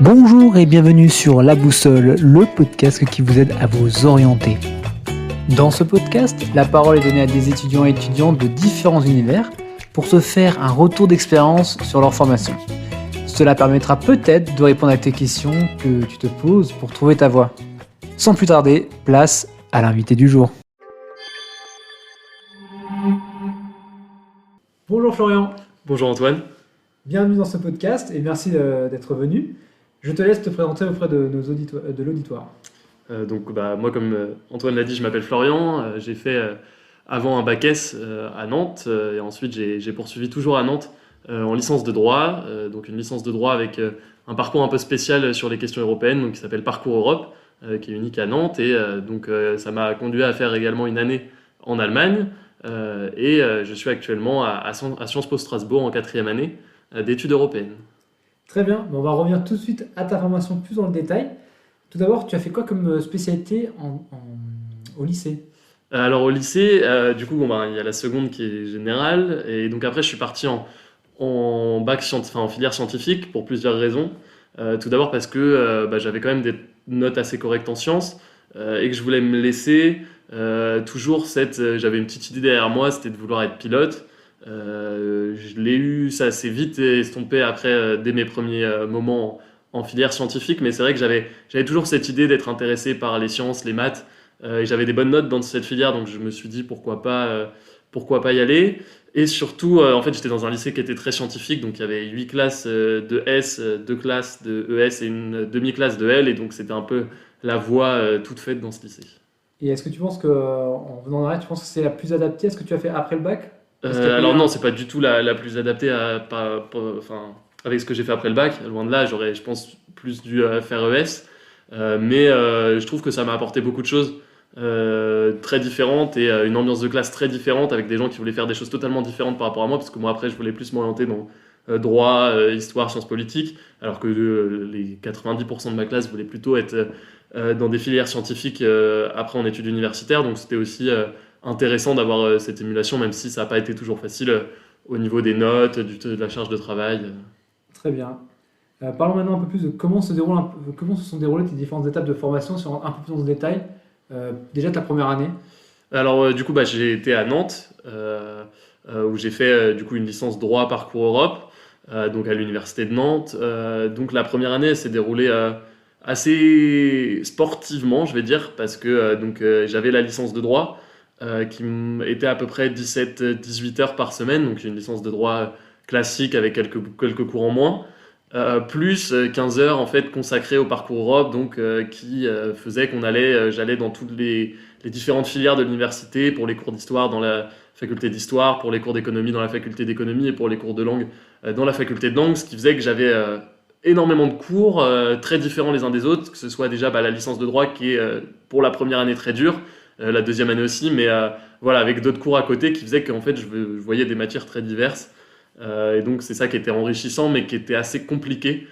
Bonjour et bienvenue sur La Boussole, le podcast qui vous aide à vous orienter. Dans ce podcast, la parole est donnée à des étudiants et étudiantes de différents univers pour se faire un retour d'expérience sur leur formation. Cela permettra peut-être de répondre à tes questions que tu te poses pour trouver ta voie. Sans plus tarder, place à l'invité du jour. Bonjour Florian. Bonjour Antoine. Bienvenue dans ce podcast et merci d'être venu. Je te laisse te présenter auprès de l'auditoire. Moi, comme Antoine l'a dit, je m'appelle Florian. J'ai fait avant un bac S à Nantes et ensuite j'ai poursuivi toujours à Nantes en licence de droit. Donc une licence de droit avec un parcours un peu spécial sur les questions européennes, donc qui s'appelle Parcours Europe, qui est unique à Nantes. Et ça m'a conduit à faire également une année en Allemagne. Je suis actuellement à Sciences Po Strasbourg en 4e année d'études européennes. Très bien, on va revenir tout de suite à ta formation plus dans le détail. Tout d'abord, tu as fait quoi comme spécialité au lycée ? Alors au lycée, il y a la seconde qui est générale, et donc après je suis parti en filière scientifique pour plusieurs raisons. Tout d'abord parce que j'avais quand même des notes assez correctes en sciences et que je voulais me laisser j'avais une petite idée derrière moi, c'était de vouloir être pilote. Je l'ai eu, ça s'est vite estompé après, dès mes premiers moments en filière scientifique, mais c'est vrai que j'avais toujours cette idée d'être intéressé par les sciences, les maths, et j'avais des bonnes notes dans cette filière, donc je me suis dit pourquoi pas y aller. Et surtout, en fait, j'étais dans un lycée qui était très scientifique, donc il y avait 8 classes de S, 2 classes de ES et une demi-classe de L, et donc c'était un peu la voie toute faite dans ce lycée. Et est-ce que tu penses en venant d'arrêt, tu penses que c'est la plus adaptée à ce que tu as fait après le bac ? Non, c'est pas du tout la plus adaptée avec ce que j'ai fait après le bac. Loin de là, j'aurais, je pense, plus dû faire ES. Je trouve que ça m'a apporté beaucoup de choses très différentes et une ambiance de classe très différente avec des gens qui voulaient faire des choses totalement différentes par rapport à moi, parce que moi, après, je voulais plus m'orienter dans droit, histoire, sciences politiques, alors que les 90% de ma classe voulaient plutôt être dans des filières scientifiques après en études universitaires. Donc, c'était aussi intéressant d'avoir cette émulation, même si ça n'a pas été toujours facile au niveau des notes, de la charge de travail. Très bien. Parlons maintenant un peu plus de comment se sont déroulées tes différentes étapes de formation, sur un peu plus dans ce détail. Déjà ta première année. Alors j'ai été à Nantes, où j'ai fait une licence droit Parcours Europe, donc à l'université de Nantes. Donc la première année elle s'est déroulée assez sportivement, je vais dire, parce que j'avais la licence de droit, qui était à peu près 17-18 heures par semaine, donc une licence de droit classique avec quelques cours en moins, plus 15 heures en fait consacrées au Parcours Europe, donc qui faisait j'allais dans toutes les différentes filières de l'université, pour les cours d'histoire dans la faculté d'histoire, pour les cours d'économie dans la faculté d'économie et pour les cours de langue dans la faculté de langue, ce qui faisait que j'avais énormément de cours très différents les uns des autres, que ce soit déjà la licence de droit qui est pour la première année très dure, la deuxième année aussi, mais avec d'autres cours à côté qui faisaient qu'en fait je voyais des matières très diverses. Et donc c'est ça qui était enrichissant, mais qui était assez compliqué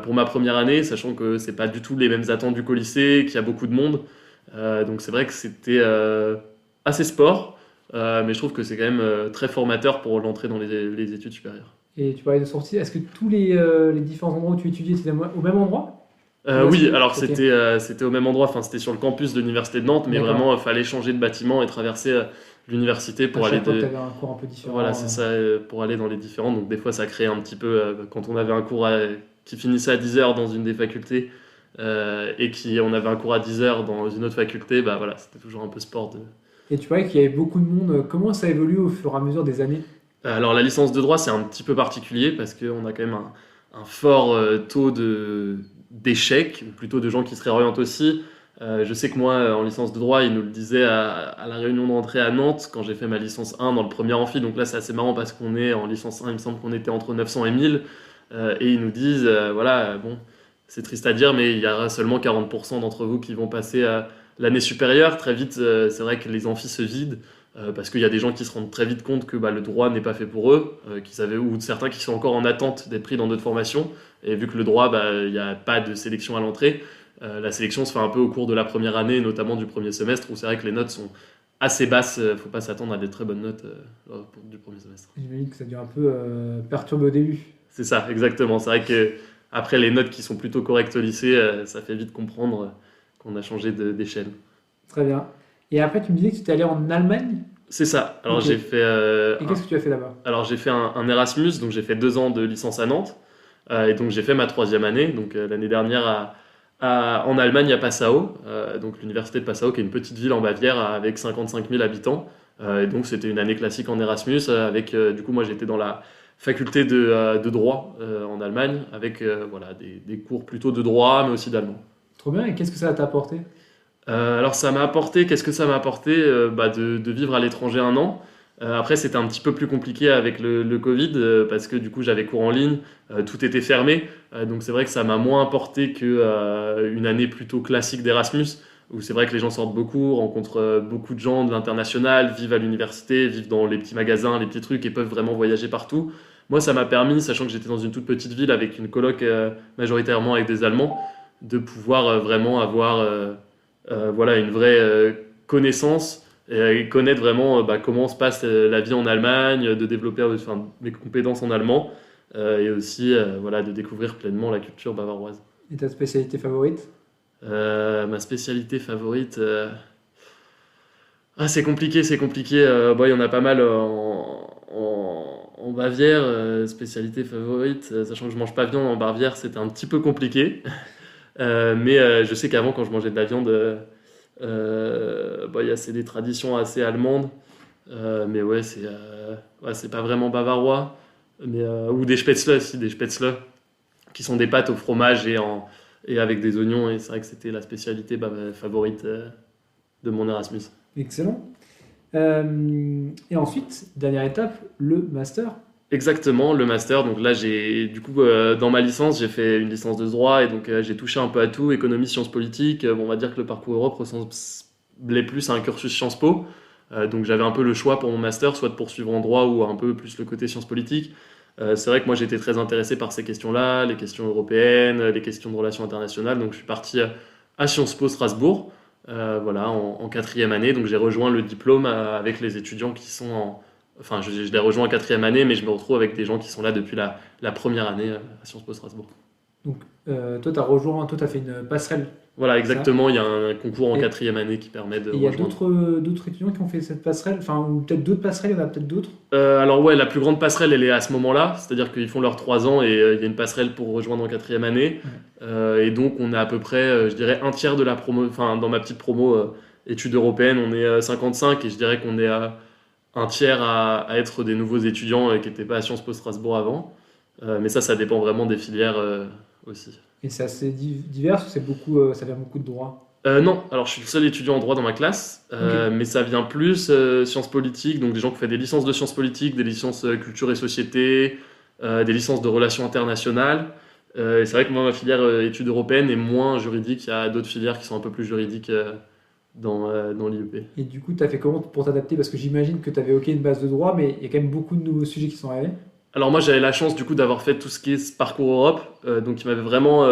pour ma première année, sachant que c'est pas du tout les mêmes attendus qu'au lycée, qu'il y a beaucoup de monde. Donc c'est vrai que c'était assez sport, mais je trouve que c'est quand même très formateur pour l'entrée dans les études supérieures. Et tu parlais de sortie, est-ce que tous les différents endroits où tu étudiais c'était au même endroit ? Oui, alors c'était au même endroit, c'était sur le campus de l'université de Nantes, mais D'accord. vraiment il fallait changer de bâtiment et traverser l'université pour aller. Tu avais un cours un peu différent. Voilà, c'est ça, pour aller dans les différents. Donc des fois ça créait un petit peu, quand on avait un cours qui finissait à 10h dans une des facultés et on avait un cours à 10h dans une autre faculté, c'était toujours un peu sport. Et tu parlais qu'il y avait beaucoup de monde, comment ça évolue au fur et à mesure des années ? Alors la licence de droit c'est un petit peu particulier parce qu'on a quand même un fort taux d'échecs, ou plutôt de gens qui se réorientent aussi. Je sais que moi, en licence de droit, ils nous le disaient à la réunion d'entrée à Nantes, quand j'ai fait ma licence 1 dans le premier amphi. Donc là, c'est assez marrant parce qu'on est en licence 1, il me semble qu'on était entre 900 et 1000. Et ils nous disent, c'est triste à dire, mais il y aura seulement 40% d'entre vous qui vont passer à l'année supérieure. Très vite, c'est vrai que les amphis se vident, parce qu'il y a des gens qui se rendent très vite compte que le droit n'est pas fait pour eux, ou certains qui sont encore en attente d'être pris dans d'autres formations. Et vu que le droit, il n'y a pas de sélection à l'entrée, la sélection se fait un peu au cours de la première année, notamment du premier semestre, où c'est vrai que les notes sont assez basses. Il ne faut pas s'attendre à des très bonnes notes du premier semestre. J'imagine que ça a dû un peu perturber au début. C'est ça, exactement. C'est vrai que après les notes qui sont plutôt correctes au lycée, ça fait vite comprendre qu'on a changé d'échelle. Très bien. Et après, tu me disais que tu étais allé en Allemagne. C'est ça. Alors Ok. j'ai fait, Et qu'est-ce que tu as fait là-bas? j'ai fait un Erasmus, donc j'ai fait 2 ans de licence à Nantes, et donc j'ai fait ma 3e année, donc l'année dernière en Allemagne à Passau, donc l'université de Passau, qui est une petite ville en Bavière avec 55 000 habitants. Et donc c'était une année classique en Erasmus, avec du coup moi j'étais dans la faculté de droit en Allemagne, avec voilà, des cours plutôt de droit, mais aussi d'allemand. Trop bien. Et qu'est-ce que ça t'a apporté? Alors ça m'a apporté, qu'est-ce que ça m'a apporté? De vivre à l'étranger un an. Après c'était un petit peu plus compliqué avec le Covid, parce que du coup j'avais cours en ligne, tout était fermé. Donc c'est vrai que ça m'a moins apporté que une année plutôt classique d'Erasmus, où c'est vrai que les gens sortent beaucoup, rencontrent beaucoup de gens de l'international, vivent à l'université, vivent dans les petits magasins, les petits trucs et peuvent vraiment voyager partout. Moi ça m'a permis, sachant que j'étais dans une toute petite ville avec une coloc majoritairement avec des Allemands, de pouvoir vraiment avoir voilà, une vraie connaissance et connaître vraiment comment se passe la vie en Allemagne, de développer mes compétences en allemand et aussi voilà, de découvrir pleinement la culture bavaroise. Et ta spécialité favorite? Ma spécialité favorite, c'est compliqué, c'est compliqué. Il y en a pas mal en Bavière. Spécialité favorite, sachant que je mange pas de viande en Bavière, c'était un petit peu compliqué. Mais je sais qu'avant, quand je mangeais de la viande, c'est des traditions assez allemandes. Mais ouais, c'est pas vraiment bavarois. Mais, ou des spätzle aussi, des spätzle, qui sont des pâtes au fromage et avec des oignons. Et c'est vrai que c'était la spécialité favorite de mon Erasmus. Excellent. Et ensuite, dernière étape, le master. Exactement, le master. Donc là, dans ma licence, j'ai fait une licence de droit et donc j'ai touché un peu à tout, économie, sciences politiques. On va dire que le parcours Europe ressemblait plus à un cursus Sciences Po. Donc j'avais un peu le choix pour mon master, soit de poursuivre en droit ou un peu plus le côté sciences politiques. C'est vrai que moi, j'étais très intéressé par ces questions-là, les questions européennes, les questions de relations internationales. Donc je suis parti à Sciences Po Strasbourg, voilà, en 4e année. Donc j'ai rejoint le diplôme avec les étudiants qui sont Enfin, je l'ai rejoint en 4e année, mais je me retrouve avec des gens qui sont là depuis la première année à Sciences Po Strasbourg. Donc, toi, tu as fait une passerelle. Voilà, C'est ça? exactement. Il y a un concours en Et 4e année qui permet de et il y a rejoindre. d'autres étudiants qui ont fait cette passerelle, enfin, ou peut-être d'autres passerelles, il y en a peut-être d'autres. Alors ouais, la plus grande passerelle, elle est à ce moment-là. C'est-à-dire qu'ils font leurs 3 ans et il y a une passerelle pour rejoindre en 4e année. Ouais. Et donc, on est à peu près, je dirais, un tiers de la promo. Enfin, dans ma petite promo études européennes, on est 55 et je dirais qu'on est un tiers à être des nouveaux étudiants qui n'étaient pas à Sciences Po Strasbourg avant. Mais ça dépend vraiment des filières aussi. Et c'est assez divers, ou c'est beaucoup, ça vient beaucoup de droit. Non, alors je suis le seul étudiant en droit dans ma classe, Ok. mais ça vient plus sciences politiques, donc des gens qui ont fait des licences de sciences politiques, des licences culture et société, des licences de relations internationales. Et c'est vrai que moi, ma filière études européennes est moins juridique. Il y a d'autres filières qui sont un peu plus juridiques dans l'IEP. Et du coup, tu as fait comment pour t'adapter? Parce que j'imagine que tu avais OK une base de droit, mais il y a quand même beaucoup de nouveaux sujets qui sont arrivés. Alors moi, j'avais la chance du coup d'avoir fait tout ce qui est ce parcours Europe, donc qui m'avait vraiment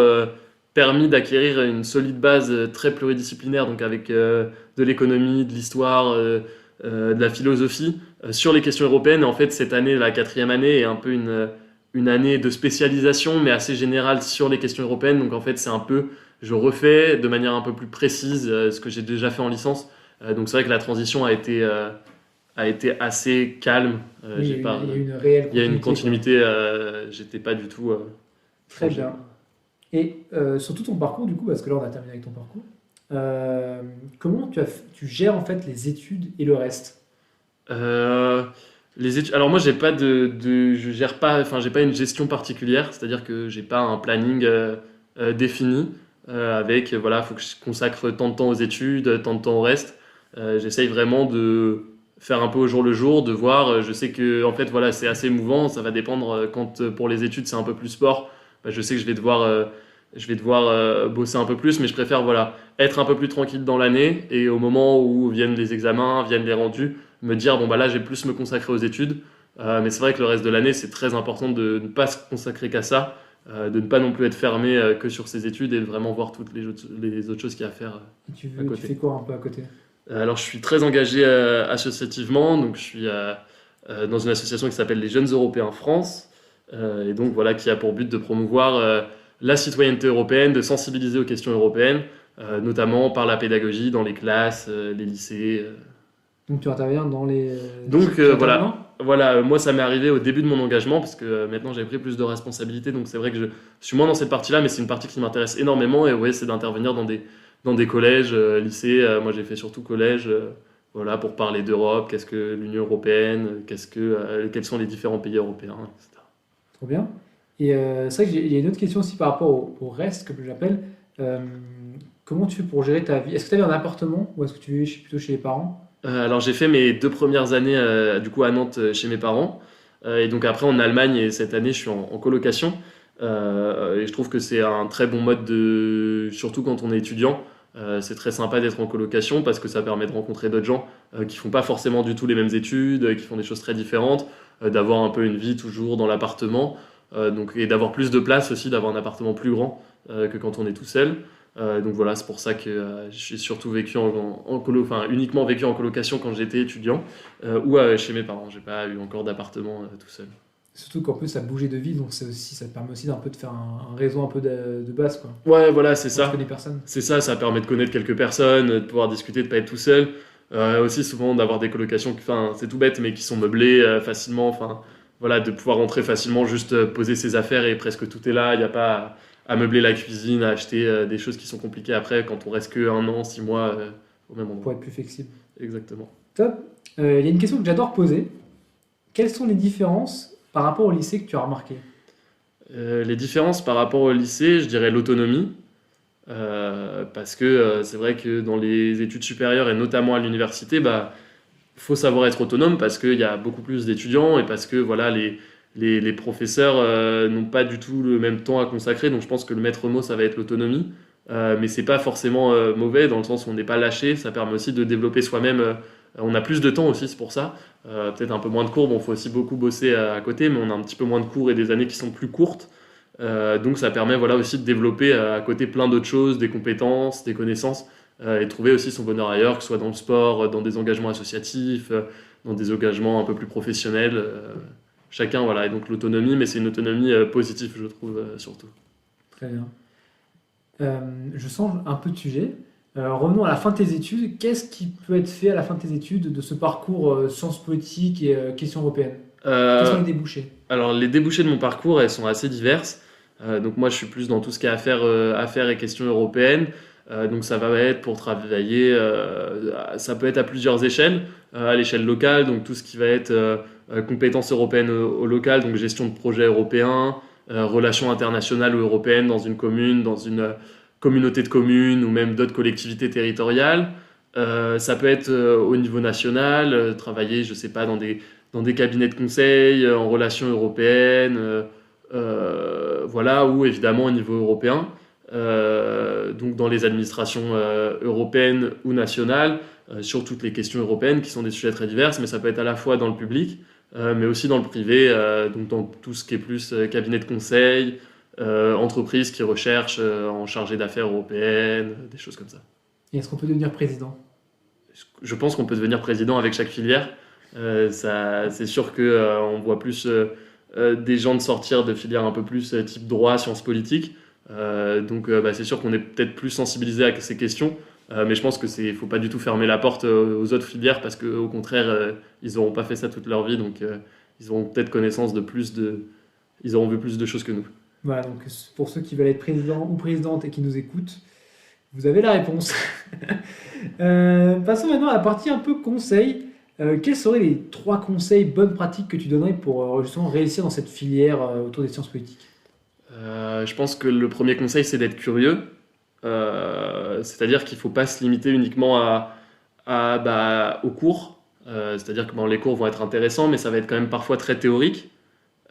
permis d'acquérir une solide base très pluridisciplinaire, donc avec de l'économie, de l'histoire, de la philosophie sur les questions européennes. Et en fait, cette année, la 4e année, est un peu une année de spécialisation, mais assez générale sur les questions européennes. Donc en fait, c'est un peu, je refais de manière un peu plus précise ce que j'ai déjà fait en licence. Donc c'est vrai que la transition a été assez calme. Oui, J'ai pas, il y a eu une réelle il y a une continuité, continuité, j'étais pas du tout quoi. Très changé. bien. Et sur tout ton parcours, du coup, parce que là, on a terminé avec ton parcours, comment tu gères en fait les études et le reste? Euh, alors moi, je gère pas, enfin, j'ai pas une gestion particulière, c'est-à-dire que j'ai pas un planning défini avec, voilà, faut que je consacre tant de temps aux études, tant de temps au reste. J'essaye vraiment de faire un peu au jour le jour, de voir. Je sais que, en fait, voilà, c'est assez mouvant. Ça va dépendre quand pour les études c'est un peu plus sport. Je sais que je vais devoir bosser un peu plus, mais je préfère, voilà, être un peu plus tranquille dans l'année et au moment où viennent les examens, viennent les rendus, me dire bon bah là, je vais plus me consacrer aux études. Mais c'est vrai que le reste de l'année, c'est très important de ne pas se consacrer qu'à ça, de ne pas non plus être fermé que sur ses études et de vraiment voir toutes les autres choses qu'il y a à faire Et à tu côté. fais quoi un peu à côté? Alors, je suis très engagé associativement, donc je suis dans une association qui s'appelle les Jeunes Européens France, et donc voilà, qui a pour but de promouvoir la citoyenneté européenne, de sensibiliser aux questions européennes, notamment par la pédagogie dans les classes, les lycées. Donc tu interviens dans les... Donc tu interviens voilà, moi ça m'est arrivé au début de mon engagement parce que maintenant j'ai pris plus de responsabilités, donc c'est vrai que je suis moins dans cette partie-là, mais c'est une partie qui m'intéresse énormément et ouais, c'est d'intervenir dans des collèges, lycées. Moi j'ai fait surtout collège, voilà, pour parler d'Europe, qu'est-ce que l'Union européenne, quels sont les différents pays européens, etc. Trop bien. Et c'est vrai qu'il y a une autre question aussi par rapport au reste, comme je l'appelle. Euh, Comment tu fais pour gérer ta vie? Est-ce que tu avais un appartement ou est-ce que tu vivais plutôt chez les parents? Alors j'ai fait mes 2 premières années du coup à Nantes chez mes parents. Et donc après en Allemagne et cette année je suis en colocation. Et je trouve que c'est un très bon mode surtout quand on est étudiant. C'est très sympa d'être en colocation parce que ça permet de rencontrer d'autres gens qui font pas forcément du tout les mêmes études, qui font des choses très différentes, d'avoir un peu une vie toujours dans l'appartement, et d'avoir plus de place aussi, d'avoir un appartement plus grand que quand on est tout seul. Donc voilà, c'est pour ça que j'ai surtout vécu enfin uniquement vécu en colocation quand j'étais étudiant ou chez mes parents. J'ai pas eu encore d'appartement tout seul. Surtout qu'en plus, ça bougeait de ville, donc ça te permet aussi d'un peu de faire un réseau un peu de base, quoi. Ouais, voilà, c'est Quand tu ça. connais personne. C'est ça, ça permet de connaître quelques personnes, de pouvoir discuter, de pas être tout seul. Aussi souvent d'avoir des colocations, enfin c'est tout bête, mais qui sont meublées facilement. Enfin voilà, de pouvoir rentrer facilement, juste poser ses affaires et presque tout est là. Il n'y a pas à meubler la cuisine, à acheter des choses qui sont compliquées après quand on reste que 1 an, 6 mois au même Pour endroit. être plus flexible. Exactement. Top. Il y a une question que j'adore poser. Quelles sont les différences par rapport au lycée que tu as remarqué? Les différences par rapport au lycée, je dirais l'autonomie. Parce que c'est vrai que dans les études supérieures et notamment à l'université, bah, faut savoir être autonome parce qu'il y a beaucoup plus d'étudiants et parce que voilà, les professeurs n'ont pas du tout le même temps à consacrer. Donc je pense que le maître mot, ça va être l'autonomie. Mais c'est pas forcément mauvais dans le sens où on n'est pas lâché. Ça permet aussi de développer soi-même. On a plus de temps aussi, c'est pour ça. Peut-être un peu moins de cours. Bon, faut aussi beaucoup bosser à côté, mais on a un petit peu moins de cours et des années qui sont plus courtes. Donc ça permet voilà, aussi de développer à côté plein d'autres choses, des compétences, des connaissances, et trouver aussi son bonheur ailleurs, que ce soit dans le sport, dans des engagements associatifs, dans des engagements un peu plus professionnels. Chacun, voilà, et donc l'autonomie, mais c'est une autonomie positive, je trouve, surtout. Très bien. Je change un peu de sujet. Revenons à la fin de tes études. Qu'est-ce qui peut être fait à la fin de tes études de ce parcours sciences politiques et questions européennes? Quels sont les débouchés? Alors les débouchés de mon parcours, elles sont assez diverses. Donc moi, je suis plus dans tout ce qui est affaires et questions européennes. Donc ça va être pour travailler, ça peut être à plusieurs échelles, à l'échelle locale, donc tout ce qui va être compétences européennes au local, donc gestion de projets européens, relations internationales ou européennes dans une commune, dans une communauté de communes ou même d'autres collectivités territoriales. Ça peut être au niveau national, travailler, je sais pas, dans des cabinets de conseil, en relations européennes, voilà, ou évidemment au niveau européen. Donc dans les administrations européennes ou nationales, sur toutes les questions européennes qui sont des sujets très divers, mais ça peut être à la fois dans le public, mais aussi dans le privé, donc dans tout ce qui est plus cabinet de conseil, entreprises qui recherchent en chargé d'affaires européennes, des choses comme ça. Et est-ce qu'on peut devenir président? Je pense qu'on peut devenir président avec chaque filière. C'est sûr que on voit plus des gens de sortir de filières un peu plus type droit, sciences politiques. Donc c'est sûr qu'on est peut-être plus sensibilisé à ces questions, mais je pense que faut pas du tout fermer la porte aux autres filières parce qu'au contraire ils n'auront pas fait ça toute leur vie, donc ils auront peut-être connaissance ils auront vu plus de choses que nous. Voilà, donc pour ceux qui veulent être président ou présidente et qui nous écoutent, vous avez la réponse. Passons maintenant à la partie un peu conseil. Quels seraient les 3 conseils bonnes pratiques que tu donnerais pour justement réussir dans cette filière autour des sciences politiques? Je pense que le premier conseil, c'est d'être curieux. C'est-à-dire qu'il ne faut pas se limiter uniquement aux cours. C'est-à-dire que les cours vont être intéressants, mais ça va être quand même parfois très théorique.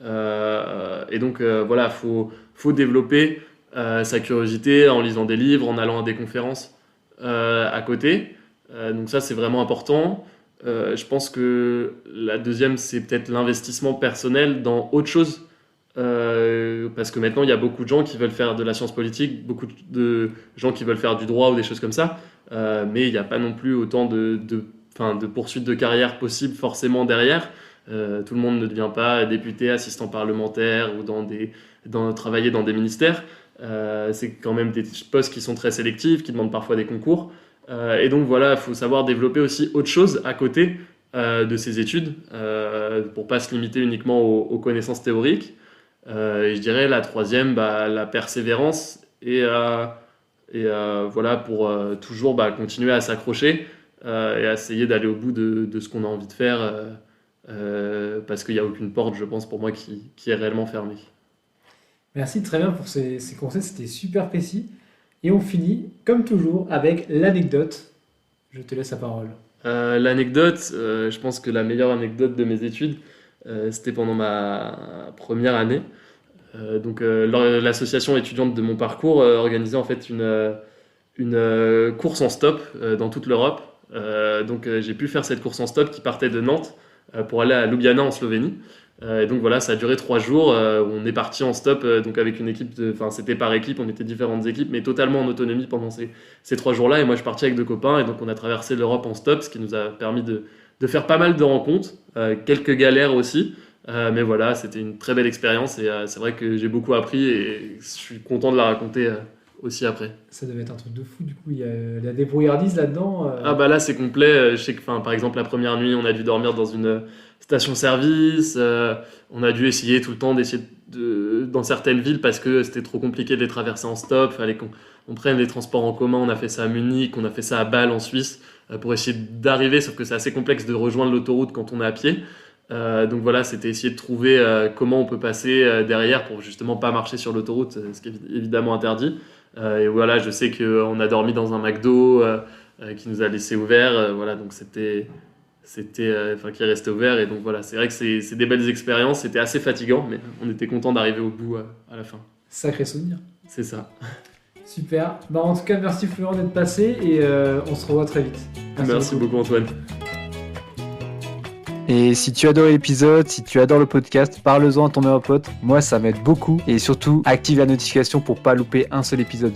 Et donc, voilà, faut développer sa curiosité en lisant des livres, en allant à des conférences à côté. Donc ça, c'est vraiment important. Je pense que la deuxième, c'est peut-être l'investissement personnel dans autre chose. Parce que maintenant il y a beaucoup de gens qui veulent faire de la science politique, beaucoup de gens qui veulent faire du droit ou des choses comme ça, mais il n'y a pas non plus autant de poursuites de carrière possibles forcément derrière. Tout le monde ne devient pas député, assistant parlementaire ou travailler dans des ministères. C'est quand même des postes qui sont très sélectifs, qui demandent parfois des concours. Et donc voilà, il faut savoir développer aussi autre chose à côté de ses études pour pas se limiter uniquement aux connaissances théoriques. Et je dirais la troisième, la persévérance et voilà, pour toujours continuer à s'accrocher et à essayer d'aller au bout de ce qu'on a envie de faire parce qu'il n'y a aucune porte, je pense, pour moi qui est réellement fermée. Merci très bien pour ces conseils, c'était super précis. Et on finit, comme toujours, avec l'anecdote. Je te laisse la parole. L'anecdote, je pense que la meilleure anecdote de mes études, c'était pendant ma première année. Donc l'association étudiante de mon parcours organisait en fait une course en stop dans toute l'Europe. Donc j'ai pu faire cette course en stop qui partait de Nantes pour aller à Ljubljana en Slovénie. Et donc voilà, ça a duré 3 jours. On est parti en stop donc avec une équipe, c'était par équipe, on était différentes équipes, mais totalement en autonomie pendant ces 3 jours-là. Et moi je suis parti avec 2 copains et donc on a traversé l'Europe en stop, ce qui nous a permis de faire pas mal de rencontres, quelques galères aussi. Mais voilà, c'était une très belle expérience et c'est vrai que j'ai beaucoup appris et je suis content de la raconter aussi après. Ça devait être un truc de fou, du coup, il y a la débrouillardise là-dedans. Ah là c'est complet, je sais que par exemple la première nuit on a dû dormir dans une station-service, on a dû essayer tout le temps d'essayer dans certaines villes parce que c'était trop compliqué de les traverser en stop, il fallait qu'on prenne les transports en commun, on a fait ça à Munich, on a fait ça à Bâle en Suisse pour essayer d'arriver, sauf que c'est assez complexe de rejoindre l'autoroute quand on est à pied. Donc voilà, c'était essayer de trouver comment on peut passer derrière pour justement pas marcher sur l'autoroute, ce qui est évidemment interdit. Et voilà, je sais qu'on a dormi dans un McDo qui nous a laissé ouvert, voilà, donc qui est resté ouvert. Et donc voilà, c'est vrai que c'est des belles expériences, c'était assez fatigant, mais on était content d'arriver au bout à la fin. Sacré souvenir. C'est ça. Super. En tout cas, merci Florent d'être passé et on se revoit très vite. Merci beaucoup Antoine. Et si tu adores l'épisode, si tu adores le podcast, parle-en à ton meilleur pote. Moi, ça m'aide beaucoup. Et surtout, active la notification pour pas louper un seul épisode.